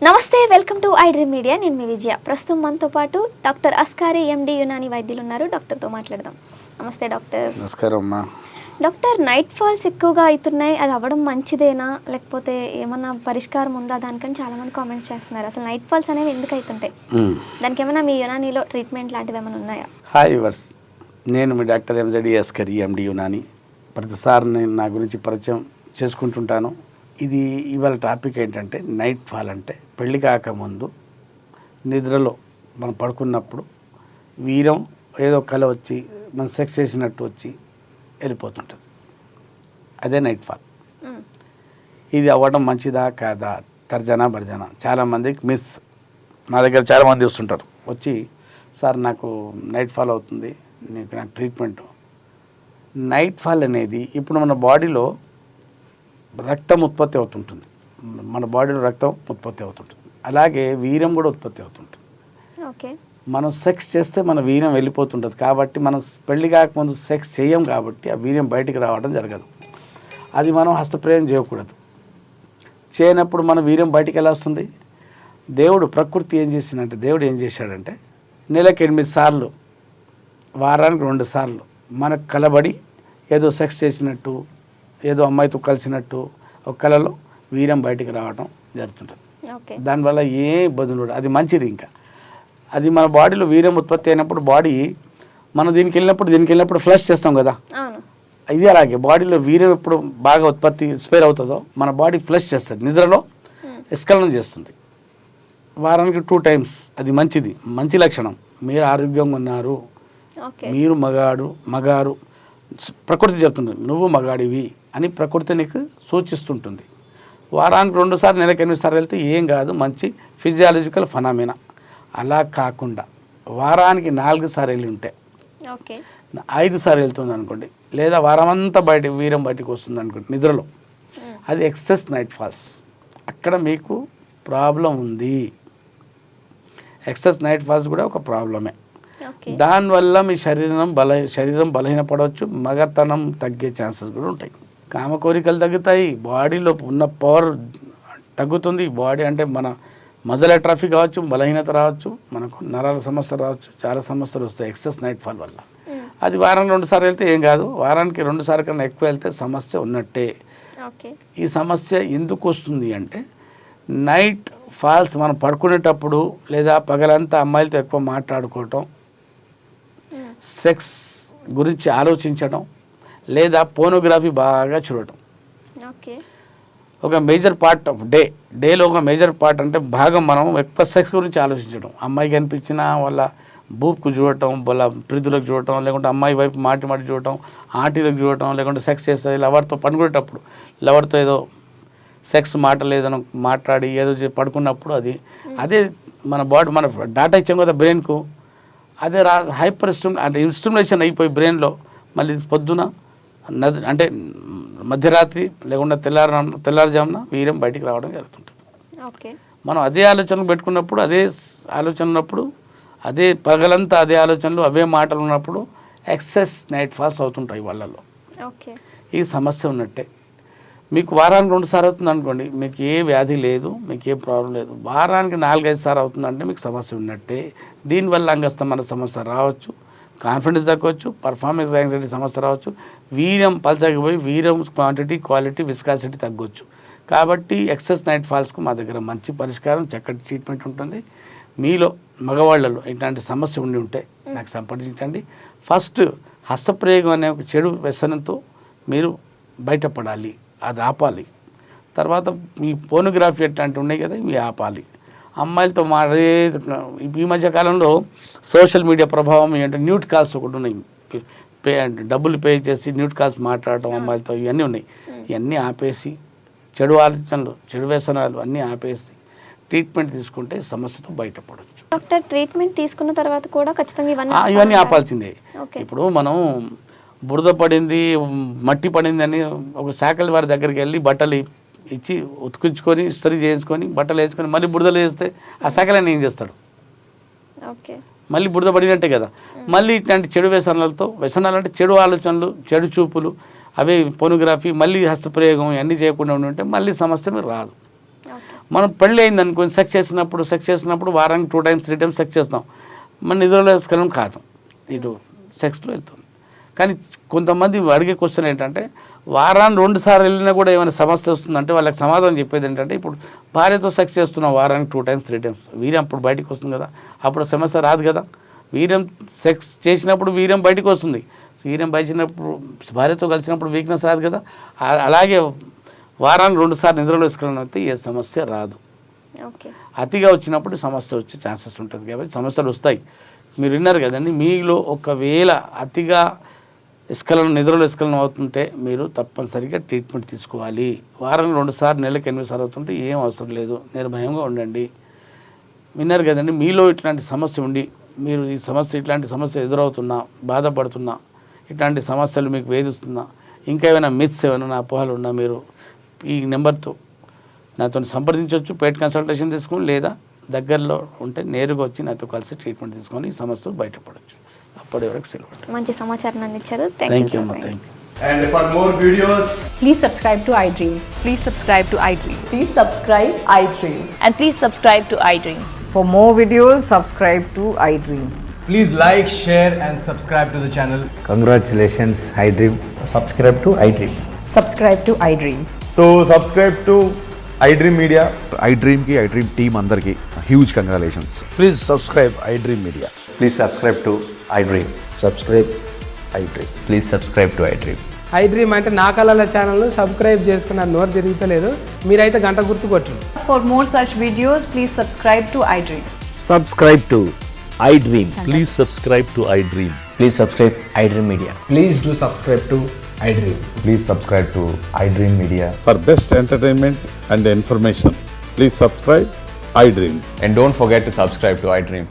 నమస్తే, welcome to I dream media. నేను మీ విజయ. ప్రస్తుతం మనతో పాటు డాక్టర్ అస్కారి ఎండి యునాని వైద్యులు ఉన్నారు. డాక్టర్తో మాట్లాడదాం. నమస్తే డాక్టర్. నమస్కారం అమ్మా. డాక్టర్, నైట్ ఫాల్స్ ఎక్కువగా అవుతున్నాయి, అది అవ్వడం మంచిదేనా లేకపోతే ఏమన్నా పరిష్కారం ఉందా దానికని చాలా మంది కామెంట్స్ చేస్తున్నారు. అసలు నైట్ ఫాల్స్ అనేవి ఎందుకు అవుతుంటాయి, దానికి ఏమైనా మీ యునానీలో ట్రీట్మెంట్ లాంటివి ఏమైనా ఉన్నాయా? హాయ్ వర్స్, నేను మీ డాక్టర్ ఎంజడి అస్కరి ఎండి యునాని. ప్రతిసారి నేను నా గురించి పరిచయం చేసుకుంటుంటాను. ఇది ఇవాళ టాపిక్ ఏంటంటే నైట్ ఫాల్ అంటే పెళ్లి కాకముందు నిద్రలో మనం పడుకున్నప్పుడు వీరం ఏదో కల వచ్చి మనం సెక్స్ చేసినట్టు వచ్చి వెళ్ళిపోతుంటుంది, అదే నైట్ ఫాల్. ఇది అవ్వడం మంచిదా కాదా, తర్జనా భర్జన, చాలామందికి మిస్. మా దగ్గర చాలామంది వస్తుంటారు వచ్చి, సార్ నాకు నైట్ ఫాల్ అవుతుంది, నాకు ట్రీట్మెంట్. నైట్ ఫాల్ అనేది ఇప్పుడు మన బాడీలో రక్తం ఉత్పత్తి అవుతుంటుంది, మన బాడీలో రక్తం ఉత్పత్తి అవుతుంటుంది, అలాగే వీర్యం కూడా ఉత్పత్తి అవుతుంటుంది. ఓకే, మనం సెక్స్ చేస్తే మన వీర్యం వెళ్ళిపోతుంటుంది. కాబట్టి మనం పెళ్లి కాకముందు సెక్స్ చేయం కాబట్టి ఆ వీర్యం బయటికి రావడం జరగదు. అది మనం హస్తప్రయోగం చేయకూడదు. చేయనప్పుడు మన వీర్యం బయటికి ఎలా వస్తుంది? దేవుడు ప్రకృతి ఏం చేసిందంటే, దేవుడు ఏం చేశాడంటే నెలకు 8 సార్లు, వారానికి 2 సార్లు మనకు కలబడి ఏదో సెక్స్ చేసినట్టు, ఏదో అమ్మాయితో కలిసినట్టు ఒక కళలో వీర్యం బయటికి రావడం జరుగుతుంటుంది. దానివల్ల ఏ ఇబ్బందులు కూడా, అది మంచిది. ఇంకా అది మన బాడీలో వీర్యం ఉత్పత్తి అయినప్పుడు బాడీ మనం దీనికి వెళ్ళినప్పుడు ఫ్లష్ చేస్తాం కదా, ఇది అలాగే బాడీలో వీర్యం ఎప్పుడు బాగా ఉత్పత్తి స్పేర్ అవుతుందో మన బాడీ ఫ్లష్ చేస్తుంది, నిద్రలో స్ఖలనం చేస్తుంది. వారానికి 2 టైమ్స్, అది మంచిది, మంచి లక్షణం. మీరు ఆరోగ్యంగా ఉన్నారు, మీరు మగారు, ప్రకృతి చెప్తుంది నువ్వు మగాడివి అని ప్రకృతి నీకు సూచిస్తుంటుంది. వారానికి 2 సార్లు, నెలకు 8 సార్లు వెళ్తే ఏం కాదు, మంచి ఫిజియాలజికల్ ఫెనామినా. అలా కాకుండా వారానికి 4 సార్లు వెళ్ళి ఉంటే, 5 సార్లు వెళ్తుంది అనుకోండి, లేదా వారమంతా వీర్యం బయటకు వస్తుంది అనుకోండి నిద్రలో, అది ఎక్సెస్ నైట్ ఫాల్స్. అక్కడ మీకు ప్రాబ్లం ఉంది. ఎక్సెస్ నైట్ ఫాల్స్ కూడా ఒక ప్రాబ్లమే. దానివల్ల మీ శరీరం బలహీనపడవచ్చు, మగతనం తగ్గే ఛాన్సెస్ కూడా ఉంటాయి, కామ కోరికలు తగ్గుతాయి, బాడీలో ఉన్న పవర్ తగ్గుతుంది. బాడీ అంటే మన మజల్ అట్రాఫీ కావచ్చు, బలహీనత రావచ్చు, మనకు నరాల సమస్య రావచ్చు, చాలా సమస్యలు వస్తాయి ఎక్సెస్ నైట్ ఫాల్ వల్ల. అది వారానికి 2 సార్లు వెళ్తే ఏం కాదు, వారానికి 2 సార్లు కన్నా ఎక్కువ వెళ్తే సమస్య ఉన్నట్టే. ఈ సమస్య ఎందుకు వస్తుంది అంటే, నైట్ ఫాల్స్ మనం పడుకునేటప్పుడు లేదా పగలంతా అమ్మాయిలతో ఎక్కువ మాట్లాడుకోవటం, సెక్స్ గురించి ఆలోచించడం, లేదా పోనోగ్రఫీ బాగా చూడటం. ఒక మేజర్ పార్ట్ ఆఫ్ డేలో ఒక మేజర్ పార్ట్ అంటే భాగం మనం ఎక్కువ సెక్స్ గురించి ఆలోచించడం. అమ్మాయికి అనిపించిన వాళ్ళ బూప్కు చూడటం, వాళ్ళ ప్రీతులకు చూడటం, లేకుంటే అమ్మాయి వైపు మాటి చూడటం, ఆంటీలకు చూడటం, లేకుంటే సెక్స్ చేస్తుంది లవర్తో పడుకునేటప్పుడు, లవర్తో ఏదో సెక్స్ మాటలు ఏదైనా మాట్లాడి ఏదో పడుకున్నప్పుడు అదే మన బాడీ, మన డాటా ఇచ్చాం కదా బ్రెయిన్కు, అదే హైపర్ ఇన్స్టిమ్యులేషన్ అయిపోయి బ్రెయిన్లో మళ్ళీ పొద్దున అంటే మధ్యరాత్రి లేకుండా తెల్లారుజామున వీర్యం బయటికి రావడం జరుగుతుంటుంది. మనం అదే ఆలోచనలు పెట్టుకున్నప్పుడు, అదే ఆలోచన ఉన్నప్పుడు, అదే పగలంతా అదే ఆలోచనలు, అవే మాటలు ఉన్నప్పుడు ఎక్సెస్ నైట్ ఫాల్స్ అవుతుంటాయి వాళ్ళల్లో. ఈ సమస్య ఉన్నట్టే. మీకు వారానికి 2 సార్లు అవుతుంది అనుకోండి, మీకు ఏ వ్యాధి లేదు, మీకు ఏ ప్రాబ్లం లేదు. వారానికి 4-5 సార్లు అవుతుందంటే మీకు సమస్య ఉన్నట్టే. దీనివల్ల అంగస్తమైన సమస్య రావచ్చు, కాన్ఫిడెన్స్ తగ్గవచ్చు, పర్ఫార్మెన్స్ యాంగ్జైటీ సమస్య రావచ్చు, వీర్యం పలచకపోయి వీర్యం క్వాంటిటీ, క్వాలిటీ, విస్కాసిటీ తగ్గొచ్చు. కాబట్టి ఎక్సెస్ నైట్ ఫాల్స్కు మా దగ్గర మంచి పరిష్కారం, చక్కటి ట్రీట్మెంట్ ఉంటుంది. మీలో మగవాళ్ళలో ఇట్లాంటి సమస్య ఉండి ఉంటే నాకు సంప్రదించండి. ఫస్ట్ హస్తప్రయోగం అనే ఒక చెడు వ్యసనంతో మీరు బయటపడాలి, అది ఆపాలి. తర్వాత మీ పోనోగ్రఫీ ఎట్లాంటివి ఉన్నాయి కదా, ఇవి ఆపాలి. అమ్మాయిలతో ఈ మధ్య కాలంలో సోషల్ మీడియా ప్రభావం ఏంటంటే న్యూట్ కాల్స్ ఒకటి ఉన్నాయి, డబ్బులు పే చేసి న్యూట్ కాల్స్ మాట్లాడటం అమ్మాయిలతో, ఇవన్నీ ఉన్నాయి. ఇవన్నీ ఆపేసి చెడు ఆలోచనలు, చెడు వ్యసనాలు అన్నీ ఆపేసి ట్రీట్మెంట్ తీసుకుంటే సమస్యతో బయటపడవచ్చు. డాక్టర్, ట్రీట్మెంట్ తీసుకున్న తర్వాత కూడా ఖచ్చితంగా ఇవన్నీ ఆపాల్సిందే. ఇప్పుడు మనం బురద పడింది, మట్టి పడింది అని ఒక శాఖల వారి దగ్గరికి వెళ్ళి బట్టలు ఇచ్చి ఉతికించుకొని ఇస్త్రీ చేయించుకొని బట్టలు వేసుకొని మళ్ళీ బురదలు వేస్తే ఆ శాఖలని ఏం చేస్తాడు? మళ్ళీ బురద పడినట్టే కదా. మళ్ళీ ఇట్లాంటి చెడు వ్యసనాలు అంటే చెడు ఆలోచనలు, చెడు చూపులు, అవే పోనోగ్రఫీ, మళ్ళీ హస్తప్రయోగం ఇవన్నీ చేయకుండా ఉంటే మళ్ళీ సమస్య మీరు రాదు. మనం పెళ్ళి అయింది అనుకోని సెక్స్ చేసినప్పుడు వారానికి 2 times 3 times సెక్స్ చేస్తాం, మన నిద్రలో స్ఖలనం కాదు, ఇటు సెక్స్లో వెళ్తుంది. కానీ కొంతమంది అడిగే క్వశ్చన్ ఏంటంటే వారాన్ని 2 సార్లు వెళ్ళినా కూడా ఏమైనా సమస్య వస్తుందంటే వాళ్ళకి సమాధానం చెప్పేది ఏంటంటే, ఇప్పుడు భార్యతో సెక్స్ చేస్తున్నాం వారానికి 2 times 3 times, వీర్యం అప్పుడు బయటికి వస్తుంది కదా, అప్పుడు సమస్య రాదు కదా. వీర్యం సెక్స్ చేసినప్పుడు వీర్యం బయటికి వస్తుంది, వీర్యం బయచినప్పుడు భార్యతో కలిసినప్పుడు వీక్నెస్ రాదు కదా. అలాగే వారానికి 2 సార్లు నిద్రలో స్ఖలనం అయితే ఏ సమస్య రాదు. ఓకే. అతిగా వచ్చినప్పుడు సమస్య వచ్చే ఛాన్సెస్ ఉంటుంది కాబట్టి సమస్యలు వస్తాయి. మీరు విన్నారు కదండి, మీలో ఒకవేళ అతిగా నిద్రలో స్ఖలనం అవుతుంటే మీరు తప్పనిసరిగా ట్రీట్మెంట్ తీసుకోవాలి. వారానికి 2 సార్లు, నెలకు 8 సార్లు అవుతుంటే ఏం అవసరం లేదు, నిర్భయంగా ఉండండి. విన్నారు కదండి, మీలో ఇట్లాంటి సమస్య ఉండి మీరు ఇట్లాంటి సమస్య ఎదురవుతున్నా, బాధపడుతున్నా, ఇట్లాంటి సమస్యలు మీకు వేధిస్తున్నా, ఇంకా ఏమైనా మిత్స్ ఏమైనా అపోహలు ఉన్నా మీరు ఈ నెంబర్తో నాతో సంప్రదించవచ్చు, పెయిడ్ కన్సల్టేషన్ తీసుకొని, లేదా దగ్గరలో ఉంటే నేరుగా వచ్చి నాతో కలిసి ట్రీట్మెంట్ తీసుకొని ఈ సమస్యలు బయటపడవచ్చు. అప్పటి వరకు సెలవు. మంచి సమాచారం అందించారు. థ్యాంక్ యూ అమ్మా. Thank you. And for more videos, Please subscribe to iDream. Please subscribe to iDream. Please subscribe iDream. And please subscribe to iDream. For more videos, subscribe to iDream. please like, share and subscribe to the channel. Congratulations, iDream. subscribe to iDream. Subscribe to iDream. So subscribe to iDream Media. iDream ki iDream team andarki huge congratulations. Please subscribe iDream Media. Please subscribe to iDream. Subscribe iDream. Please subscribe to iDream. iDream అంటే నా కళల ఛానల్ను subscribe చేసుకున్న నోరు తిరుగుతలేదు, మీరైతే గంట గుర్తు కొట్టండి. For more such videos, please subscribe to iDream. Subscribe to iDream. Please subscribe to iDream. Please subscribe iDream Media. Please do subscribe to iDream. Please subscribe to iDream Media. For best entertainment and information, please subscribe iDream. And don't forget to subscribe to iDream.